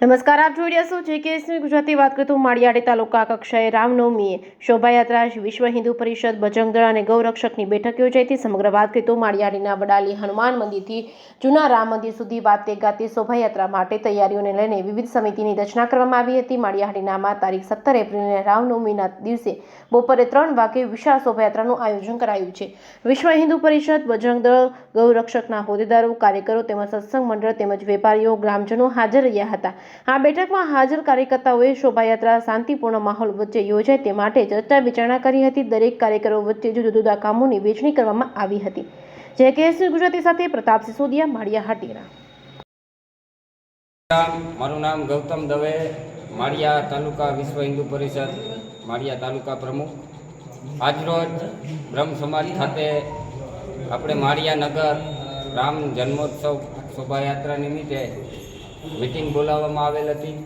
નમસ્કાર, આપ જોઈ રહ્યા છો JKSની ગુજરાતી વાત કરીએ તો માળિયાહાટી તાલુકા કક્ષાએ રામનવમીએ શોભાયાત્રા વિશ્વ હિન્દુ પરિષદ બજરંગ દળ અને ગૌરક્ષકની બેઠક યોજાઈ હતી। સમગ્ર વાત કરીએ તો માળિયાહાટીના વડાલી હનુમાન મંદિરથી જૂના રામ મંદિર સુધી વાતે ગાતે શોભાયાત્રા માટે તૈયારીઓને લઈને વિવિધ સમિતિની રચના કરવામાં આવી હતી। માળિયાહાટીનામાં તારીખ 17 એપ્રિલને રામનવમીના દિવસે બપોરે 3 વાગે વિશાળ શોભાયાત્રાનું આયોજન કરાયું છે। વિશ્વ હિન્દુ પરિષદ બજરંગ દળ ગૌરક્ષકના હોદ્દેદારો કાર્યકરો તેમજ સત્સંગ મંડળ તેમજ વેપારીઓ ગ્રામજનો હાજર રહ્યા હતા। આ બેઠકમાં હાજર કાર્યકર્તાઓએ શોભાયાત્રા શાંતિપૂર્ણ માહોલ વચ્ચે યોજાય તે માટે ચર્ચા વિચારણા કરી હતી। દરેક કાર્યકરો વચ્ચે જુદા જુદા કામોની વહેંચણી કરવામાં આવી હતી। JKSની ગુજરાતી સાથે પ્રતાપ સિસોદિયા, માળિયાહાટી। મારું નામ ગૌતમ દવે, માળિયા તાલુકા વિશ્વ હિન્દુ પરિષદ માળિયા તાલુકા પ્રમુખ। આજરોજ બ્રહ્મ સમાજ ખાતે આપણે માળિયાનગર રામ જન્મોત્સવ શોભાયાત્રા નિમિત્તે મીટિંગ બોલાવવામાં આવેલ હતી।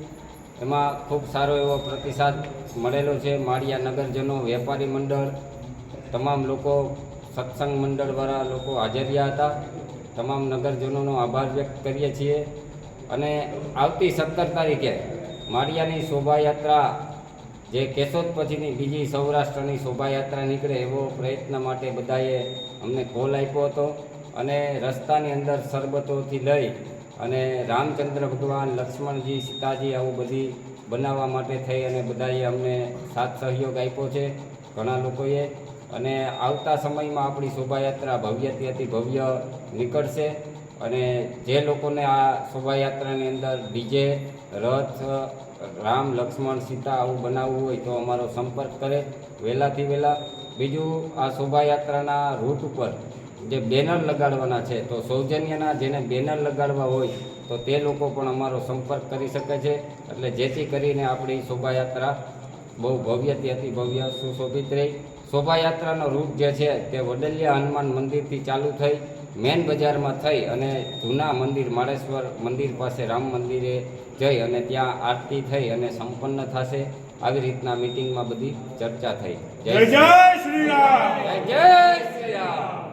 એમાં ખૂબ સારો એવો પ્રતિસાદ મળેલો છે। માળિયા નગરજનો, વેપારી મંડળ, તમામ લોકો, સત્સંગ મંડળવાળા લોકો હાજર રહ્યા હતા। તમામ નગરજનોનો આભાર વ્યક્ત કરીએ છીએ। અને આવતી 17 તારીખે માળિયાની શોભાયાત્રા જે કેશોદ પછીની બીજી સૌરાષ્ટ્રની શોભાયાત્રા નીકળે એવો પ્રયત્ન માટે બધાએ અમને કોલ આપ્યો હતો। અને રસ્તાની અંદર શરબતોથી લઈ અને રામચંદ્ર ભગવાન, લક્ષ્મણજી, સીતાજી આવું બધી બનાવવા માટે થઈ અને બધાએ અમને સાથ સહયોગ આપ્યો છે ઘણા લોકોએ। અને આવતા સમયમાં આપણી શોભાયાત્રા ભવ્યથી અતિ ભવ્ય નીકળશે। અને જે લોકોને આ શોભાયાત્રાની અંદર ડીજે, રથ, રામ, લક્ષ્મણ, સીતા આવું બનાવવું હોય તો અમારો સંપર્ક કરે વહેલાથી વહેલા। બીજું, આ શોભાયાત્રાના રૂટ ઉપર જે બેનર લગાડવાના છે તો સૌજન્યના જેને બેનર લગાડવા હોય તો તે લોકો પણ અમારો સંપર્ક કરી શકે છે। એટલે જેથી કરીને આપણી શોભાયાત્રા બહુ ભવ્યથી અતિ ભવ્ય સુશોભિત રહી। શોભાયાત્રાનો રૂટ જે છે તે વડલિયા હનુમાન મંદિરથી ચાલુ થઈ મેન બજારમાં થઈ અને જૂના મંદિર માળેશ્વર મંદિર પાસે રામ મંદિરે જઈ અને ત્યાં આરતી થઈ અને સંપન્ન થશે। આવી રીતના મિટિંગમાં બધી ચર્ચા થઈ। જય શ્રી રામ, જય શ્રી રામ।